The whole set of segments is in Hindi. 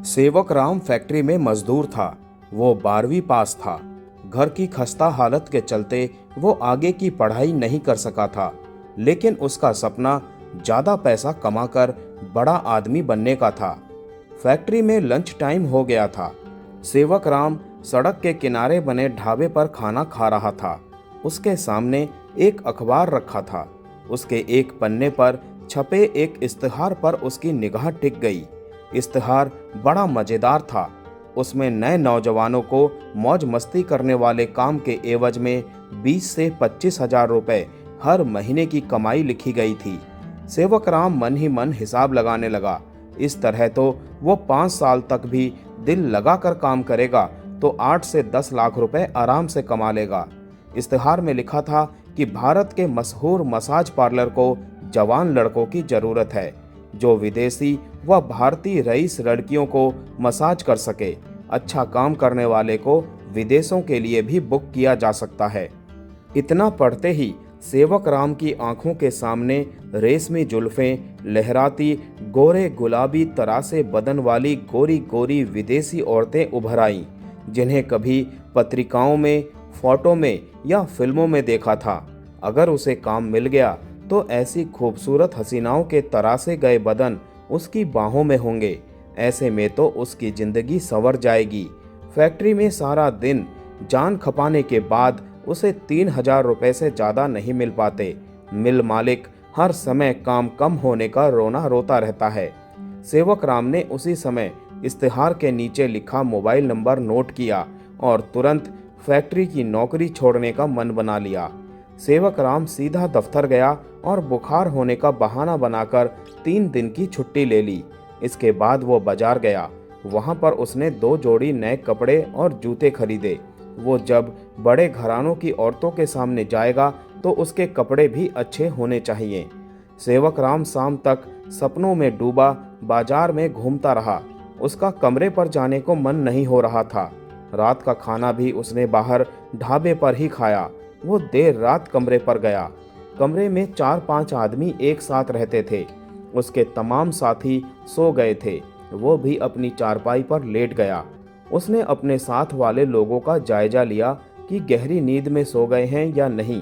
सेवक राम फैक्ट्री में मजदूर था। वो 12वीं पास था। घर की खस्ता हालत के चलते वो आगे की पढ़ाई नहीं कर सका था, लेकिन उसका सपना ज्यादा पैसा कमाकर बड़ा आदमी बनने का था। फैक्ट्री में लंच टाइम हो गया था। सेवक राम सड़क के किनारे बने ढाबे पर खाना खा रहा था। उसके सामने एक अखबार रखा था। उसके एक पन्ने पर छपे एक इश्तिहार पर उसकी निगाह टिक गई। इश्तिहार बड़ा मजेदार था। उसमें नए नौजवानों को मौज मस्ती करने वाले काम के एवज में 20 से 25 हजार रुपए हर महीने की कमाई लिखी गई थी। सेवक राम मन ही मन हिसाब लगाने लगा। इस तरह तो वो 5 साल तक भी दिल लगाकर काम करेगा तो 8 से 10 लाख रुपए आराम से कमा लेगा। इश्तिहार में लिखा था कि भारत के मशहूर मसाज पार्लर को जवान लड़कों की जरूरत है, जो विदेशी व भारतीय रईस लड़कियों को मसाज कर सके। अच्छा काम करने वाले को विदेशों के लिए भी बुक किया जा सकता है। इतना पढ़ते ही सेवक राम की आंखों के सामने रेशमी जुल्फें लहराती, गोरे गुलाबी तरासे बदन वाली गोरी गोरी विदेशी औरतें उभर आईं, जिन्हें कभी पत्रिकाओं में, फोटो में या फिल्मों में देखा था। अगर उसे काम मिल गया तो ऐसी खूबसूरत हसीनाओं के तरासे गए बदन उसकी बाहों में होंगे। ऐसे में तो उसकी जिंदगी संवर जाएगी। फैक्ट्री में सारा दिन जान खपाने के बाद उसे 3,000 रुपए से ज्यादा नहीं मिल पाते। मिल मालिक हर समय काम कम होने का रोना रोता रहता है। सेवक राम ने उसी समय इश्तिहार के नीचे लिखा मोबाइल नंबर नोट किया और तुरंत फैक्ट्री की नौकरी छोड़ने का मन बना लिया। सेवक राम सीधा दफ्तर गया और बुखार होने का बहाना बनाकर 3 दिन की छुट्टी ले ली। इसके बाद वो बाजार गया। वहां पर उसने 2 जोड़ी नए कपड़े और जूते खरीदे। वो जब बड़े घरानों की औरतों के सामने जाएगा तो उसके कपड़े भी अच्छे होने चाहिए। सेवक राम शाम तक सपनों में डूबा बाजार में घूमता रहा। उसका कमरे पर जाने को मन नहीं हो रहा था। रात का खाना भी उसने बाहर ढाबे पर ही खाया। वो देर रात कमरे पर गया। कमरे में 4-5 आदमी एक साथ रहते थे। उसके तमाम साथी सो गए थे। वो भी अपनी चारपाई पर लेट गया। उसने अपने साथ वाले लोगों का जायजा लिया कि गहरी नींद में सो गए हैं या नहीं।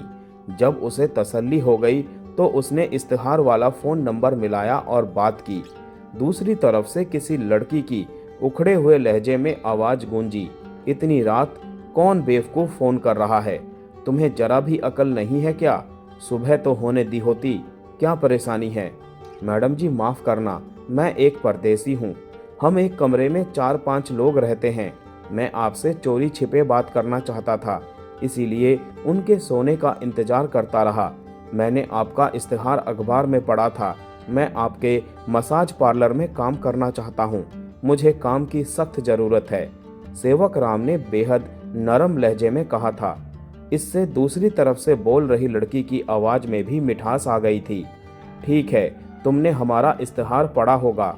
जब उसे तसल्ली हो गई तो उसने इश्तिहार वाला फोन नंबर मिलाया और बात की। दूसरी तरफ से किसी लड़की की उखड़े हुए लहजे में आवाज गूंजी, इतनी रात कौन बेवकूफ फोन कर रहा है? तुम्हें जरा भी अकल नहीं है क्या? सुबह तो होने दी होती, क्या परेशानी है? मैडम जी माफ करना, मैं एक परदेसी हूँ। हम एक कमरे में 4-5 लोग रहते हैं। मैं आपसे चोरी छिपे बात करना चाहता था, इसीलिए उनके सोने का इंतजार करता रहा। मैंने आपका इश्तिहार अखबार में पढ़ा था। मैं आपके मसाज पार्लर में काम करना चाहता हूँ। मुझे काम की सख्त जरूरत है। सेवक राम ने बेहद नरम लहजे में कहा था। इससे दूसरी तरफ से बोल रही लड़की की आवाज में भी मिठास आ गई थी। ठीक है, तुमने हमारा इश्तिहार पढ़ा होगा।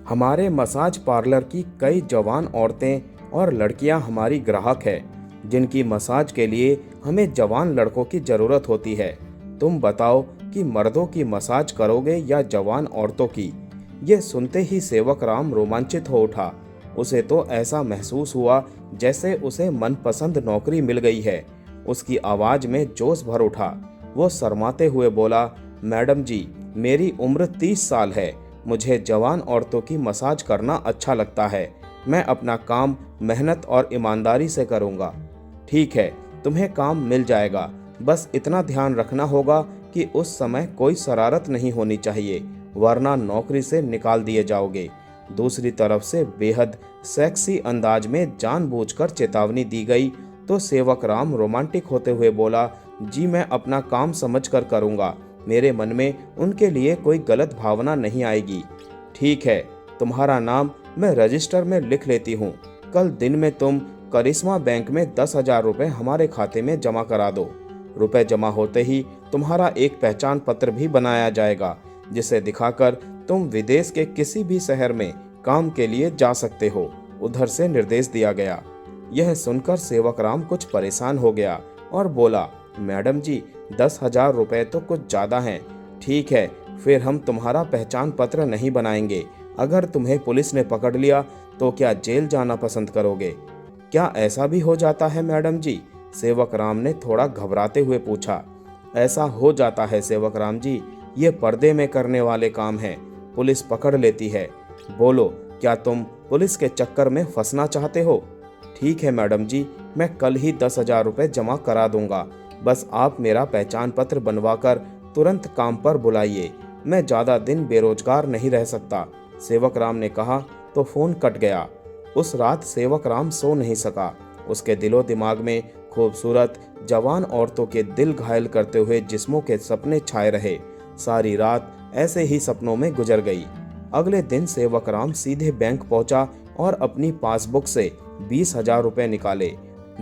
हमारे मसाज पार्लर की कई जवान औरतें और लड़कियां हमारी ग्राहक है, जिनकी मसाज के लिए हमें जवान लड़कों की जरूरत होती है। तुम बताओ कि मर्दों की मसाज करोगे या जवान औरतों की? ये सुनते ही सेवक राम रोमांचित हो उठा। उसे तो ऐसा महसूस हुआ जैसे उसे मनपसंद नौकरी मिल गई है। उसकी आवाज में जोश भर उठा। वो शर्माते हुए बोला, मैडम जी, मेरी उम्र 30 साल है। मुझे जवान औरतों की मसाज करना अच्छा लगता है। मैं अपना काम मेहनत और ईमानदारी से करूंगा। ठीक है, तुम्हें काम मिल जाएगा। बस इतना ध्यान रखना होगा कि उस समय कोई शरारत नहीं होनी चाहिए, वरना नौकरी से निकाल दिए जाओगे। दूसरी तरफ से बेहद सेक्सी अंदाज में जानबूझकर चेतावनी दी गई तो सेवक राम रोमांटिक होते हुए बोला, जी मैं अपना काम समझकर करूंगा। मेरे मन में उनके लिए कोई गलत भावना नहीं आएगी। ठीक है, तुम्हारा नाम मैं रजिस्टर में लिख लेती हूँ। कल दिन में तुम करिश्मा बैंक में 10,000 रुपए हमारे खाते में जमा करा दो। रुपए जमा होते ही तुम्हारा एक पहचान पत्र भी बनाया जाएगा, जिसे दिखाकर तुम विदेश के किसी भी शहर में काम के लिए जा सकते हो। उधर से निर्देश दिया गया। यह सुनकर सेवक राम कुछ परेशान हो गया और बोला, मैडम जी 10,000 रुपए तो कुछ ज्यादा हैं। ठीक है, फिर हम तुम्हारा पहचान पत्र नहीं बनाएंगे। अगर तुम्हें पुलिस ने पकड़ लिया तो क्या जेल जाना पसंद करोगे? क्या ऐसा भी हो जाता है मैडम जी? सेवक राम ने थोड़ा घबराते हुए पूछा। ऐसा हो जाता है सेवक राम जी, ये पर्दे में करने वाले काम हैं, पुलिस पकड़ लेती है। बोलो, क्या तुम पुलिस के चक्कर में फंसना चाहते हो? ठीक है मैडम जी, मैं कल ही 10,000 रुपये जमा करा दूंगा। बस आप मेरा पहचान पत्र बनवाकर तुरंत काम पर बुलाइए। मैं ज़्यादा दिन बेरोजगार नहीं रह सकता। सेवक राम ने कहा तो फोन कट गया। उस रात सेवक राम सो नहीं सका। उसके दिलो दिमाग में खूबसूरत जवान औरतों के दिल घायल करते हुए जिस्मों के सपने छाए रहे। सारी रात ऐसे ही सपनों में गुजर गई। अगले दिन सेवक राम सीधे बैंक पहुंचा और अपनी पासबुक से 20,000 रुपये निकाले।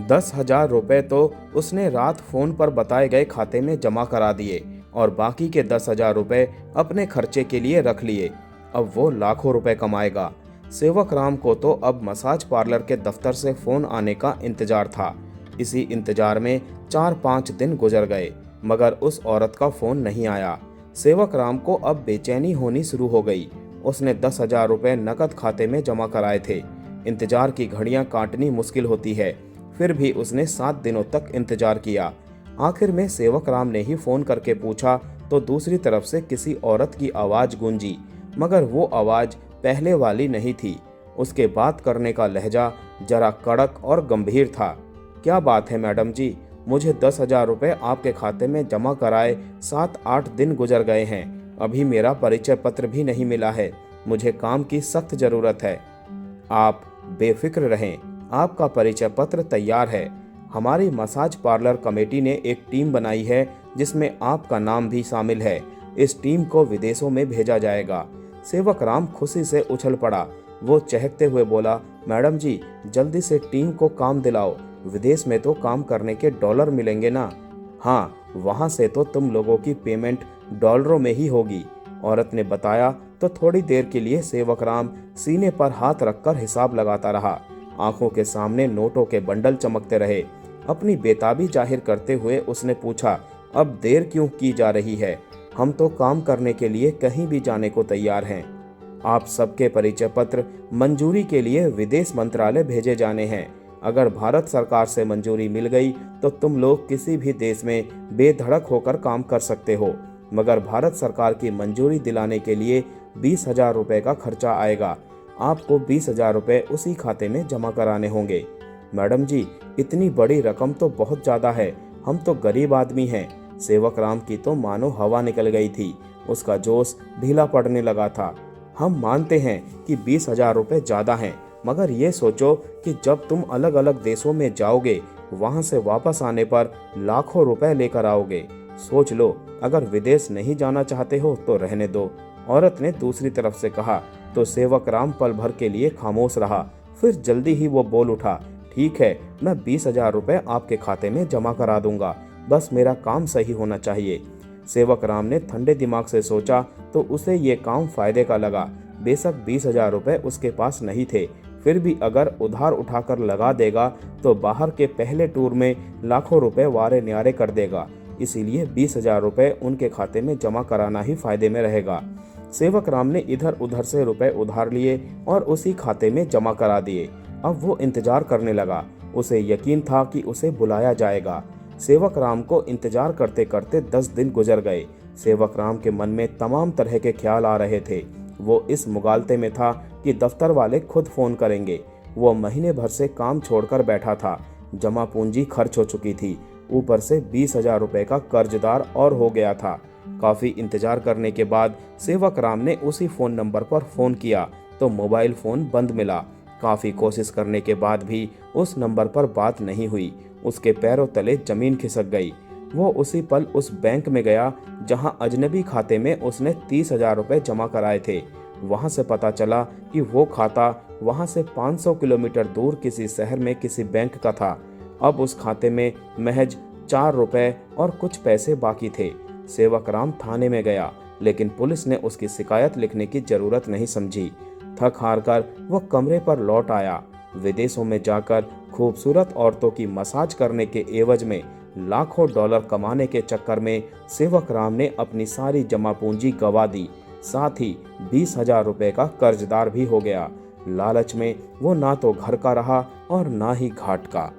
10,000 रुपये तो उसने रात फोन पर बताए गए खाते में जमा करा दिए और बाकी के 10,000 रुपये अपने खर्चे के लिए रख लिए। अब वो लाखों रुपए कमाएगा। सेवक राम को तो अब मसाज पार्लर के दफ्तर से फोन आने का इंतजार था। इसी इंतजार में 4-5 दिन गुजर गए, मगर उस औरत का फोन नहीं आया। सेवक राम को अब बेचैनी होनी शुरू हो गई। उसने 10,000 रुपये नकद खाते में जमा कराए थे। इंतजार की घड़ियां काटनी मुश्किल होती है, फिर भी उसने 7 दिनों तक इंतजार किया। आखिर में सेवक राम ने ही फोन करके पूछा तो दूसरी तरफ से किसी औरत की आवाज गूंजी, मगर वो आवाज पहले वाली नहीं थी। उसके बात करने का लहजा जरा कड़क और गंभीर था। क्या बात है मैडम जी, मुझे 10,000 रुपये आपके खाते में जमा कराए 7-8 दिन गुजर गए हैं, अभी मेरा परिचय पत्र भी नहीं मिला है। मुझे काम की सख्त जरूरत है। आप बेफिक्र रहें, आपका परिचय पत्र तैयार है। हमारी मसाज पार्लर कमेटी ने एक टीम बनाई है जिसमें आपका नाम भी शामिल है। इस टीम को विदेशों में भेजा जाएगा। सेवक राम खुशी से उछल पड़ा। वो चहकते हुए बोला, मैडम जी, जल्दी से टीम को काम दिलाओ। विदेश में तो काम करने के डॉलर मिलेंगे ना? हाँ, वहाँ से तो तुम लोगों की पेमेंट डॉलरों में ही होगी, औरत ने बताया। तो थोड़ी देर के लिए सेवक राम सीने पर हाथ रखकर हिसाब लगाता रहा। आंखों के सामने नोटों के बंडल चमकते रहे। अपनी बेताबी जाहिर करते हुए उसने पूछा, अब देर क्यों की जा रही है? हम तो काम करने के लिए कहीं भी जाने को तैयार हैं। आप सबके परिचय पत्र मंजूरी के लिए विदेश मंत्रालय भेजे जाने हैं। अगर भारत सरकार से मंजूरी मिल गई तो तुम लोग किसी भी देश में बेधड़क होकर काम कर सकते हो, मगर भारत सरकार की मंजूरी दिलाने के लिए 20,000 रुपये का खर्चा आएगा। आपको 20,000 रुपये उसी खाते में जमा कराने होंगे। मैडम जी, इतनी बड़ी रकम तो बहुत ज़्यादा है, हम तो गरीब आदमी हैं। सेवक राम की तो मानो हवा निकल गई थी। उसका जोश ढीला पड़ने लगा था। हम मानते हैं कि 20,000 रुपये ज़्यादा हैं, मगर ये सोचो कि जब तुम अलग अलग देशों में जाओगे, वहाँ से वापस आने पर लाखों रुपए लेकर आओगे। सोच लो, अगर विदेश नहीं जाना चाहते हो तो रहने दो, औरत ने दूसरी तरफ से कहा। तो सेवक राम पल भर के लिए खामोश रहा, फिर जल्दी ही वो बोल उठा, ठीक है, मैं 20,000 रुपये आपके खाते में जमा करा दूंगा, बस मेरा काम सही होना चाहिए। सेवक राम ने ठंडे दिमाग से सोचा तो उसे ये काम फायदे का लगा। बेशक 20,000 रुपये उसके पास नहीं थे, फिर भी अगर उधार उठाकर लगा देगा तो बाहर के पहले टूर में लाखों रुपए वारे न्यारे कर देगा। इसीलिए 20,000 रुपये उनके खाते में जमा कराना ही फायदे में रहेगा। सेवक राम ने इधर उधर से रुपए उधार लिए और उसी खाते में जमा करा दिए। अब वो इंतजार करने लगा। उसे यकीन था कि उसे बुलाया जाएगा। सेवक राम को इंतजार करते करते 10 दिन गुजर गए। सेवक राम के मन में तमाम तरह के ख्याल आ रहे थे। वो इस मुगालते में था कि दफ्तर वाले खुद फोन करेंगे। वो महीने भर से काम छोड़कर बैठा था। जमा पूंजी खर्च हो चुकी थी, ऊपर से 20,000 रुपये का कर्जदार और हो गया था। काफी इंतजार करने के बाद सेवक राम ने उसी फोन नंबर पर फोन किया तो मोबाइल फोन बंद मिला। काफी कोशिश करने के बाद भी उस नंबर पर बात नहीं हुई। उसके पैरों तले जमीन खिसक गई। वो उसी पल उस बैंक में गया जहां अजनबी खाते में उसने 30,000 रुपये जमा कराए थे। वहां से पता चला कि वो खाता वहां से 500 किलोमीटर दूर किसी शहर में किसी बैंक का था। अब उस खाते में महज 4 रुपए और कुछ पैसे बाकी थे। सेवक राम थाने में गया, लेकिन पुलिस ने उसकी शिकायत लिखने की जरूरत नहीं समझी। थक हार कर वो कमरे पर लौट आया। विदेशों में जाकर खूबसूरत औरतों की मसाज करने के एवज में लाखों डॉलर कमाने के चक्कर में सेवक राम ने अपनी सारी जमा पूंजी गंवा दी। साथ ही 20,000 रुपए का कर्जदार भी हो गया। लालच में वो ना तो घर का रहा और ना ही घाट का।